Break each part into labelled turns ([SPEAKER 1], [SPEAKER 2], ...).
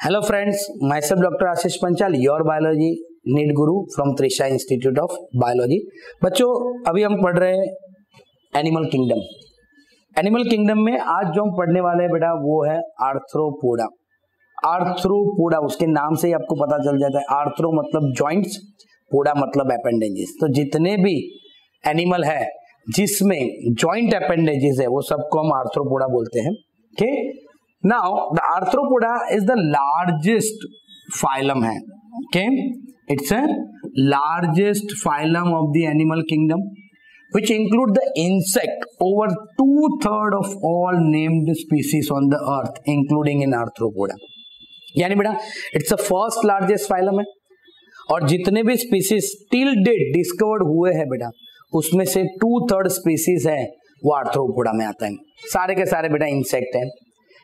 [SPEAKER 1] Hello friends, myself doctor Ashish Panchal, your biology NEET guru from Trisha institute of biology. बच्चों, अभी हम पढ़ रहे हैं एनिमल किंगडम। एनिमल किंगडम में आज जो हम पढ़ने वाले हैं बेटा वो है आर्थ्रोपोडा। आर्थ्रोपोडा, उसके नाम से ही आपको पता चल जाता है। आर्थ्रो मतलब जॉइंट्स, पोडा मतलब अपेंडेजेस। तो जितने भी एनिमल है जिसमें जॉइंट अपेंडेजेस है वो सबको हम आर्थ्रोपोडा बोलते हैं। Okay, now the arthropoda is the largest phylum है। okay, it's a largest phylum of the animal kingdom which include the insect, over 2/3 of all named species on the earth including in arthropoda। यानी बेटा it's the first largest phylum है और जितने भी species till date discovered हुए हैं बेटा उसमें से 2/3 species है वो आर्थ्रोपोडा में आता है। सारे के सारे बेटा इंसेक्ट है।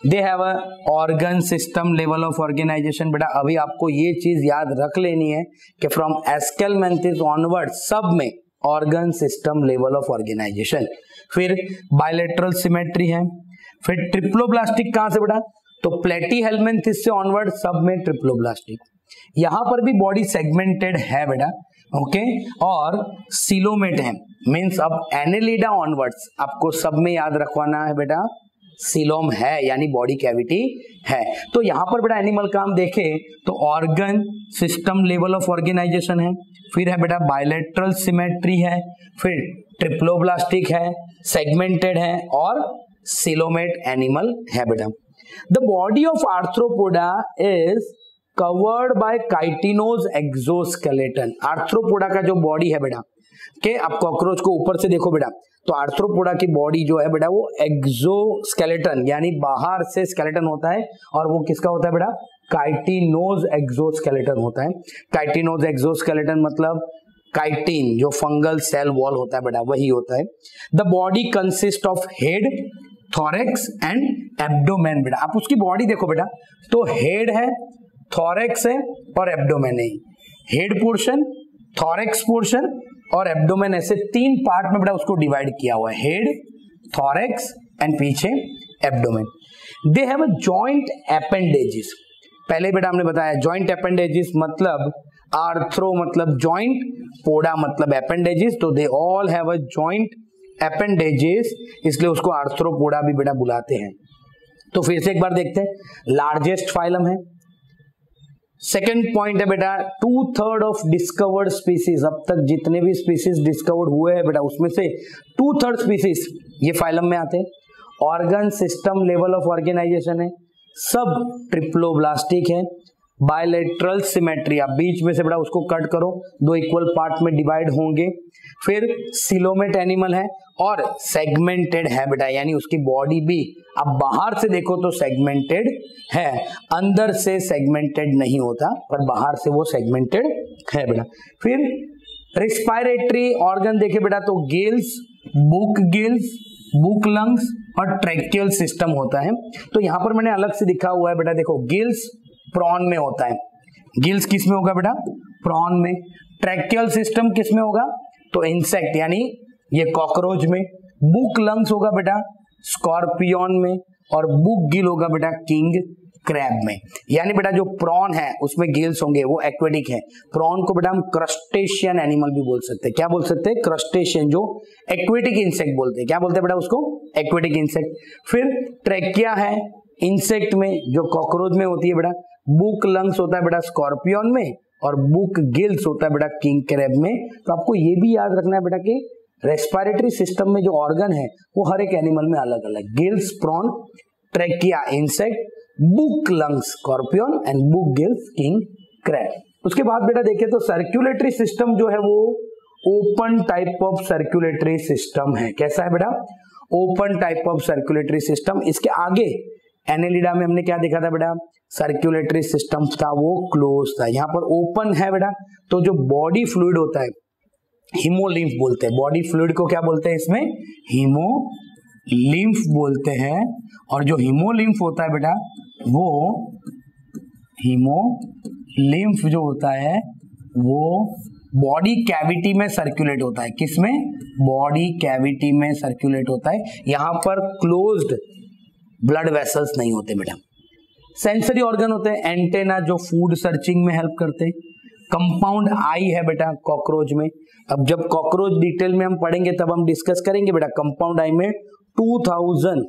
[SPEAKER 1] They have a organ system level of organisation. बेटा अभी आपको ये चीज याद रख लेनी है कि फ्रॉम एस्केलमेंथिस ऑनवर्ड सब में organ system level of organisation. फिर बायलेटरल सिमेट्री है। फिर ट्रिप्लोब्लास्टिक कहां से बेटा, तो प्लेटीहेलमिन्थिस से ऑनवर्ड सब में ट्रिप्लोब्लास्टिक। यहां पर भी बॉडी सेगमेंटेड है बेटा। ओके, और सिलोमेट है, मीन्स अब एनेलिडा ऑनवर्ड्स आपको सब में याद रखवाना है बेटा सिलोम है यानी बॉडी कैविटी है। तो यहां पर बेटा एनिमल का हम देखें तो organ system level of organisation है, फिर है बेटा बायलेटरल सिमेट्री है, फिर ट्रिप्लोब्लास्टिक है, सेगमेंटेड है और सिलोमेट एनिमल है बेटा। The body of arthropoda is covered by chitinous exoskeleton. Arthropoda का जो बॉडी है बेटा के आप कॉकरोच को ऊपर से देखो बेटा तो आर्थ्रोपोडा की बॉडी जो है बेटा वो एक्सोस्केलेटन यानी बाहर से स्केलेटन होता है और वो किसका होता है बेटा, काइटिनोज एक्सोस्केलेटन होता है। काइटिनोज एक्सोस्केलेटन मतलब काइटिन जो फंगल सेल वॉल होता है बेटा वही होता है। The body consist of head, thorax and abdomen. बेटा आप उसकी बॉडी देखो बेटा तो हेड है, थोरेक्स है और एब्डोमेन है। हेड पोर्शन, थोरेक्स पोर्शन और एब्डोमेन, ऐसे तीन पार्ट में बेटा उसको डिवाइड किया हुआ है, हेड, थोरेक्स एंड पीछे abdomen. They have a joint appendages. पहले बेटा हमने बताया जॉइंट एपेंडेजेस मतलब आर्थ्रो मतलब जॉइंट, पोडा मतलब एपेंडेजेस, तो they all have a joint appendages, इसलिए उसको आर्थ्रोपोडा भी बेटा बुलाते हैं। तो फिर से एक बार देखते हैं, लार्जेस्ट फाइलम है। सेकेंड पॉइंट है बेटा 2/3 ऑफ डिस्कवर्ड स्पीसीज। अब तक जितने भी स्पीसीज डिस्कवर्ड हुए हैं बेटा उसमें से 2/3 स्पीसीज ये फाइलम में आते हैं। Organ system level of organisation है, सब ट्रिप्लोब्लास्टिक है। बायलेटरल सिमेट्री, आप बीच में से बेटा उसको कट करो, दो इक्वल पार्ट में डिवाइड होंगे। फिर सिलोमेट एनिमल है और सेगमेंटेड है बेटा, यानी उसकी बॉडी भी अब बाहर से देखो तो सेगमेंटेड है, अंदर से सेगमेंटेड नहीं होता पर बाहर से वो सेगमेंटेड है बेटा। फिर रिस्पायरेटरी ऑर्गन देखे बेटा तो गिल्स, बुक लंग्स और ट्रैकियल सिस्टम होता है। तो यहां पर मैंने अलग से दिखा हुआ है बेटा, देखो गिल्स प्रॉन में होता है। गिल्स किस में होगा बेटा, प्रॉन में। ट्रैकियल सिस्टम किस में होगा, तो इंसेक्ट यानी ये कॉकरोच में। बुक लंग्स होगा बेटा स्कॉर्पियन में और बुक गिल होगा बेटा किंग क्रैब में। यानी बेटा जो प्रॉन है उसमें गिल्स होंगे, वो एक्वेटिक है। प्रॉन को बेटा हम क्रस्टेशियन एनिमल भी बोल सकते हैं। क्या बोल सकते हैं, क्रस्टेशियन, जो एक्वेटिक इंसेक्ट बोलते हैं। क्या बोलते हैं बेटा उसको, एक्वेटिक इंसेक्ट। फिर ट्रैकिया है इंसेक्ट में जो कॉकरोच में होती है बेटा। बुक लंग्स होता है बेटा स्कॉर्पियन में और बुक गिल्स होता है बेटा किंग क्रैब में। तो आपको ये भी याद रखना है बेटा कि रेस्पिरेटरी सिस्टम में जो ऑर्गन है वो हर एक एनिमल में अलग अलग, gills prawn, trachea insect, book lungs scorpion and book gills king crab. उसके बाद बेटा देखें तो सर्कुलेटरी सिस्टम जो है वो open type of circulatory system है। कैसा है बेटा, open type of circulatory system. इसके आगे एनेलिडा में हमने क्या देखा था बेटा, सर्कुलेटरी सिस्टम था वो क्लोज था। यहाँ पर ओपन है बेटा, तो जो बॉडी फ्लूइड होता है हीमोलिम्फ बोलते हैं। बॉडी फ्लूइड को क्या बोलते हैं, इसमें हीमोलिम्फ बोलते हैं। और जो हीमोलिम्फ होता है बेटा वो हीमोलिम्फ जो होता है वो बॉडी कैविटी में सर्कुलेट होता है। किसमें, बॉडी कैविटी में सर्कुलेट होता है। यहां पर क्लोज्ड ब्लड वेसल्स नहीं होते बेटा। सेंसरी ऑर्गन होते हैं एंटेना जो फूड सर्चिंग में हेल्प करते हैं। कंपाउंड आई है बेटा कॉकरोच में। अब जब कॉकरोच डिटेल में हम पढ़ेंगे तब हम डिस्कस करेंगे बेटा। कंपाउंड आई में 2000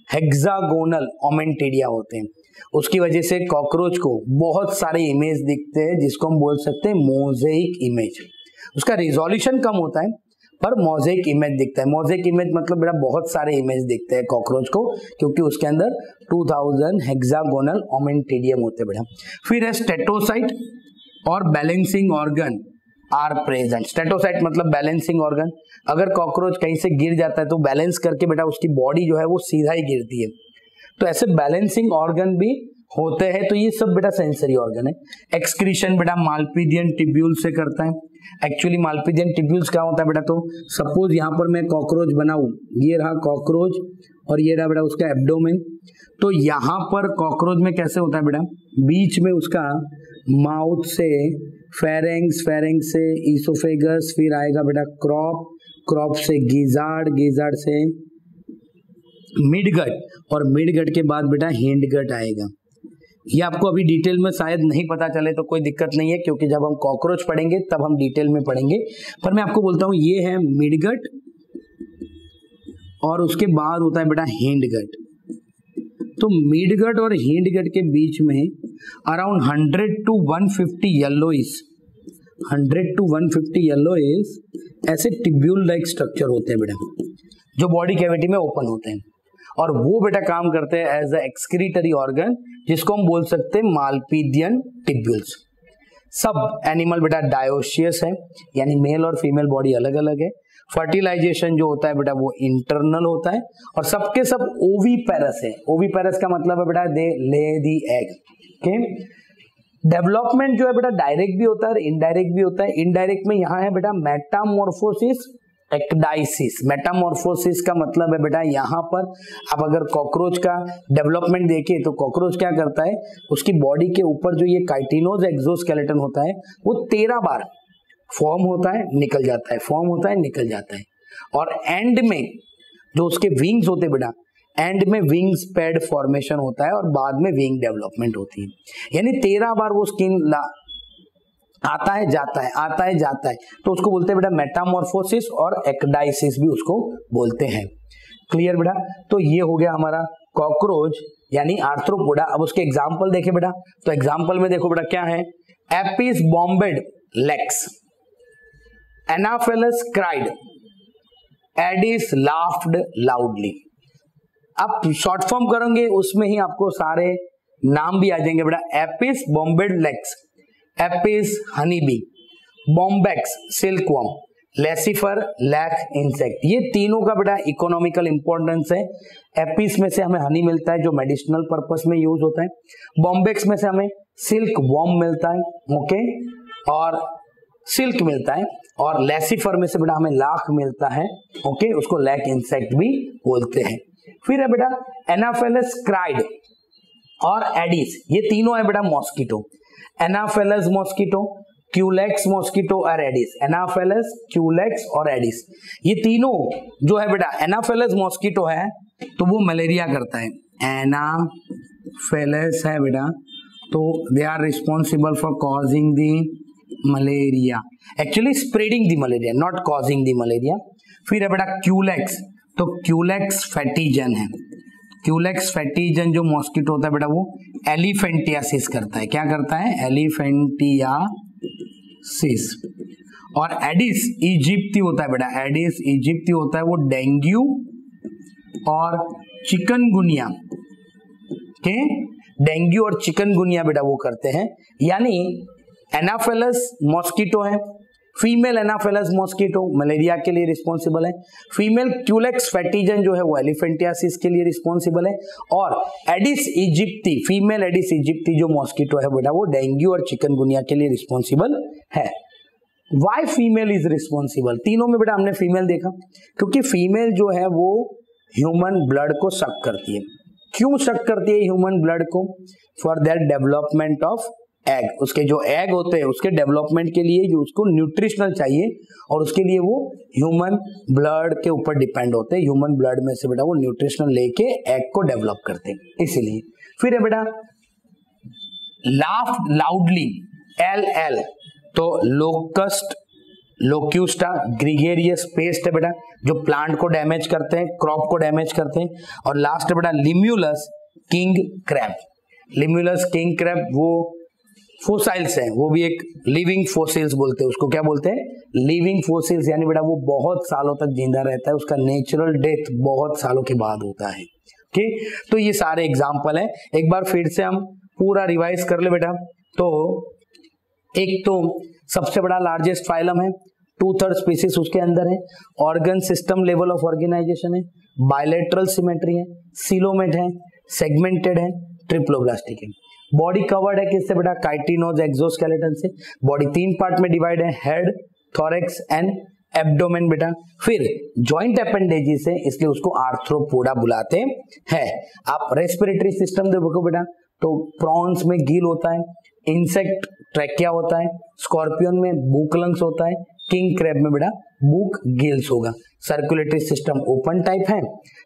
[SPEAKER 1] हेक्सागोनल ओमेंटिडिया होते हैं। उसकी वजह से कॉकरोच को बहुत सारे इमेज दिखते हैं जिसको हम बोल सकते हैं मोज़ेइक इमेज। उसका रिजोल्यूशन कम होता है पर मोज़ेइक इमेज दिखता है। मोज़ेइक इमेज मतलब बेटा बहुत सारे इमेज दिखते हैं कॉकरोच को, क्योंकि उसके अंदर 2000 हेक्सागोनल ओमेंटिडियम होते हैं बेटा। फिर है स्टेटोसाइट और बैलेंसिंग ऑर्गन आर प्रेजेंट। स्टेटोसाइट मतलब बैलेंसिंग ऑर्गन। अगर कॉकरोच कहीं से गिर जाता है तो बैलेंस करके बेटा उसकी बॉडी जो है वो सीधा ही गिरती है। तो ऐसे बैलेंसिंग ऑर्गन भी होते हैं। तो ये सब बेटा सेंसरी ऑर्गन है। एक्सक्रीशन बेटा मालपीडियन टिब्यूल से करता है। एक्चुअली मालपीडियन टिब्यूल्स क्या होता है बेटा, तो सपोज यहाँ पर मैं कॉकरोच बनाऊं, ये रहा कॉकरोच और ये रहा बेटा उसका एब्डोमेन। तो यहाँ पर कॉकरोच में कैसे होता है बेटा, बीच में उसका माउथ से फेरेंक्स, फेरेंक्स से ईसोफेगस, फिर आएगा बेटा क्रॉप, क्रॉप से गिजार्ड, गिजार्ड से मिडगट और मिडगट के बाद बेटा हिंडगट आएगा। ये आपको अभी डिटेल में शायद नहीं पता चले तो कोई दिक्कत नहीं है, क्योंकि जब हम कॉकरोच पढ़ेंगे तब हम डिटेल में पढ़ेंगे। पर मैं आपको बोलता हूं ये है मिडगट और उसके बाद होता है बेटा हिंडगट। तो मिडगट और हिंडगट के बीच में अराउंड 100 to 150 येलोइस, 100 to 150 येलोइस ऐसे टिब्यूल लाइक स्ट्रक्चर होते हैं बेटा जो बॉडी कैविटी में ओपन होते हैं, और वो बेटा काम करते हैं एज अ एक्सक्रीटरी ऑर्गन, जिसको हम बोल सकते हैं मालपीडियन टिब्यूल्स। सब एनिमल बेटा डायोशियस है, यानी मेल और फीमेल बॉडी अलग अलग है। फर्टिलाइजेशन जो होता है बेटा वो इंटरनल होता है, और सबके सब ओवीपेरस है। ओवीपेरस का मतलब है बेटा दे ले दी एग। ओके, डेवलपमेंट जो है बेटा डायरेक्ट भी होता है और इनडायरेक्ट भी होता है। इनडायरेक्ट में यहाँ है बेटा मेटामॉर्फोसिस, एक्डाइसिस। मेटामॉर्फोसिस का मतलब है बेटा यहाँ पर आप अगर कॉकरोच का डेवलपमेंट देखें तो कॉकरोच क्या करता है, उसकी बॉडी के ऊपर जो ये काइटिनोज एक्सोस्केलेटन होता है वो 13 बार फॉर्म होता है, निकल जाता है, फॉर्म होता है, निकल जाता है। और एंड में जो उसके विंग्स होते हैं बेटा, एंड में विंग्स पैड फॉर्मेशन होता है और बाद में विंग डेवलपमेंट होती है। यानी 13 बार वो स्किन आता है जाता है, आता है जाता है, तो उसको बोलते हैं बेटा मेटामॉर्फोसिस, और एक्डाइसिस भी उसको बोलते हैं। क्लियर बेटा। तो ये हो गया हमारा कॉकरोच यानी आर्थ्रोपोडा। अब उसके एग्जाम्पल देखे बेटा, तो एग्जाम्पल में देखो बेटा क्या है, Apis bombed legs, Anopheles cried, Aedes laughed loudly. आप शॉर्ट फॉर्म करेंगे उसमें ही आपको सारे नाम भी आ जाएंगे बेटा। Apis bombed legs, Apis honey bee, Bombyx silkworm, Laccifer lac insect. ये तीनों का बेटा इकोनॉमिकल इंपॉर्टेंस है। एपिस में से हमें हनी मिलता है जो मेडिसिनल पर्पस में यूज होता है, बॉम्बेक्स में से हमें सिल्क वॉर्म मिलता है, ओके, और सिल्क मिलता है, और लेसिफर में से बेटा हमें लाख मिलता है, ओके, उसको लैक इंसेक्ट भी बोलते हैं। फिर है बेटा एनाफेलस क्राइड और एडिस, ये तीनों है बेटा मॉस्किटो। एनाफेलस मॉस्किटो, क्यूलेक्स मॉस्किटो और एडिस। एनाफेलस, क्यूलेक्स और एडिस, ये तीनों जो है बेटा, एनाफेलस मॉस्किटो है तो वो मलेरिया करता है। एनाफेलस है बेटा तो they are responsible for causing the malaria, actually spreading the malaria, not causing the malaria. फिर है बेटा क्यूलेक्स, तो क्यूलेक्स फैटिजन है। क्यूलेक्स फैटिजन जो मॉस्किटो होता है बेटा वो एलिफेंटियासिस करता है। क्या करता है? एलिफेंटियासिस। और एडिस इजिप्टी होता है बेटा, एडिस इजिप्टी होता है वो डेंगू और चिकनगुनिया के, डेंगू और चिकनगुनिया बेटा वो करते हैं। यानी एनाफेलस मॉस्किटो है, फीमेल एनाफेलस मॉस्किटो मलेरिया के लिए रिस्पॉन्सिबल है, फीमेल क्यूलेक्स फैटिजन जो है वो एलिफेंटियासिस के लिए रिस्पॉन्सिबल है, और एडिस इजिप्टी, फीमेल एडिस इजिप्टी जो मॉस्किटो है बेटा वो डेंगू और चिकनगुनिया के लिए रिस्पॉन्सिबल है। Why female is responsible? तीनों में बेटा हमने फीमेल देखा, क्योंकि फीमेल जो है वो ह्यूमन ब्लड को सक करती है। क्यों सक करती है ह्यूमन ब्लड को? For that development of egg, उसके जो एग होते हैं उसके डेवलपमेंट के लिए जो उसको न्यूट्रिशनल चाहिए, और उसके लिए वो ह्यूमन ब्लड के ऊपर डिपेंड होते हैं। ह्यूमन ब्लड में से बेटा वो न्यूट्रिशनल लेके एग को डेवलप करते हैं, इसीलिए। फिर है बेटा लाफ लाउडली, LL, तो लोकस्ट, लोक्यूस्टा, ग्रीगेरियस पेस्ट है बेटा, जो प्लांट को डैमेज करते हैं, क्रॉप को डैमेज करते हैं। और लास्ट है बेटा Limulus king crab. Limulus king crab वो फोसाइल्स हैं, वो भी एक लिविंग फोसिल्स बोलते हैं उसको, क्या बोलते हैं, लिविंग फोसिल्स, यानी बेटा वो बहुत सालों तक जिंदा रहता है, उसका नेचुरल डेथ बहुत सालों के बाद होता है। ओके, तो ये सारे एग्जाम्पल हैं। एक बार फिर से हम पूरा रिवाइज कर ले बेटा। तो एक तो सबसे बड़ा लार्जेस्ट फाइलम है, 2/3 स्पीसीज उसके अंदर है, organ system level of organisation है, बायलेटरल सिमेट्री है, सिलोमेट है, सेगमेंटेड है, ट्रिप्लोब्लास्टिक है। बॉडी कवर्ड है किससे बेटा, काइटिनोज एक्सोस्केलेटन से। बॉडी 3 पार्ट में डिवाइड है, हेड, थोरेक्स एंड एब्डोमेन बेटा। फिर जॉइंट अपेंडेजिस है, इसलिए उसको आर्थ्रोपोडा बुलाते हैं। आप रेस्पिरेटरी सिस्टम देखो बेटा, तो प्रॉन्स में गिल होता है, इंसेक्ट ट्रैकिया होता है, स्कॉर्पियन में बुक लंग्स होता है, किंग क्रैब में बेटा बुक गिल्स होगा। सर्कुलेटरी सिस्टम ओपन टाइप है।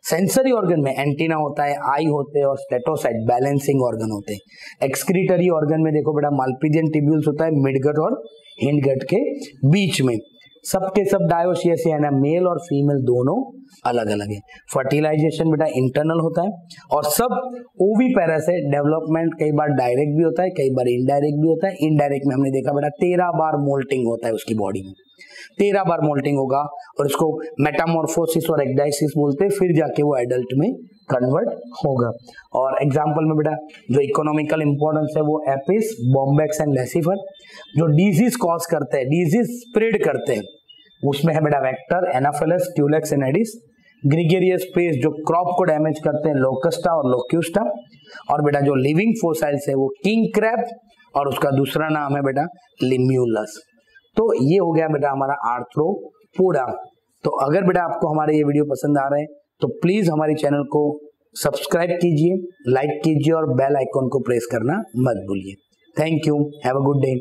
[SPEAKER 1] सेंसरी ऑर्गन में एंटीना होता है, आई होते हैं और स्टेटोसाइट बैलेंसिंग ऑर्गन होते हैं। एक्सक्रीटरी ऑर्गन में देखो बेटा माल्पीजियन टिब्यूल्स होता है मिडगट और हिंडगट के बीच में। सबके सब डायोसियस है ना, मेल और फीमेल दोनों अलग अलग है। फर्टिलाइजेशन बेटा इंटरनल होता है और सब ओवीपेरस है। डेवलपमेंट कई बार डायरेक्ट भी होता है, कई बार इनडायरेक्ट भी होता है। इनडायरेक्ट में हमने देखा बेटा 13 बार मोल्टिंग होता है उसकी बॉडी में, 13 बार मोल्टिंग होगा और इसको मेटामॉर्फोसिस और एक्डाइसिस बोलते हैं, फिर जाके वो एडल्ट में कन्वर्ट होगा। और एग्जांपल में बेटा जो इकोनॉमिकल इंपॉर्टेंस है वो एपिस, बॉम्बेक्स एंड लेसिफर। जो डिजीज कॉज करते हैं, डिजीज स्प्रेड करते हैं, उसमें है बेटा vector, Anopheles, Culex and Aedes. Gregarious paste जो क्रॉप को डैमेज करते हैं, लोकस्टा और लोक्यूस्टा। और बेटा जो लिविंग फोसाइल्स है वो किंग क्रैब और उसका दूसरा नाम है बेटा लिम्यूलस। तो ये हो गया बेटा हमारा आर्थ्रोपोडा। तो अगर बेटा आपको हमारे ये वीडियो पसंद आ रहे हैं तो प्लीज हमारे चैनल को सब्सक्राइब कीजिए, लाइक कीजिए और बेल आइकॉन को प्रेस करना मत भूलिए। Thank you, have a good day.